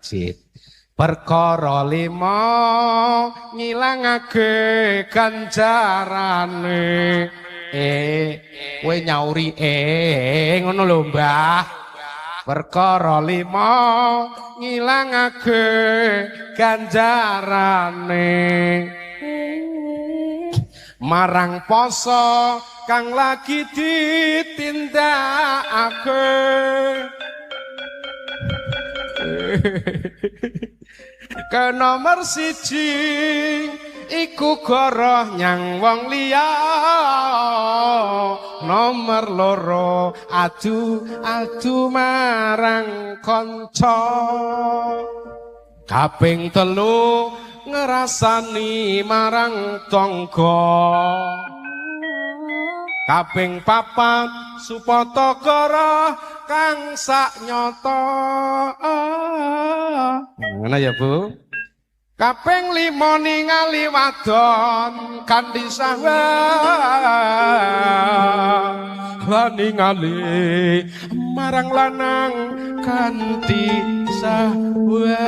masjid. Perkara 5 ngilangake ganjarane. Kowe nyauri ngono lho Mbah. Perkara 5 ngilangake ganjarane. Marang poso kang lagi ditindakake. Ke nomor 1 iku goroh nyang wong liya. Nomor 2 adu marang kanca. Kaping 3 ngerasani marang tangga. Kaping 4 supata goroh kang sak nyata. Ngono ya Bu. Kaping 5 ningali wadon kanthi syahwat. Lan ningali marang lanang kanthi syahwat.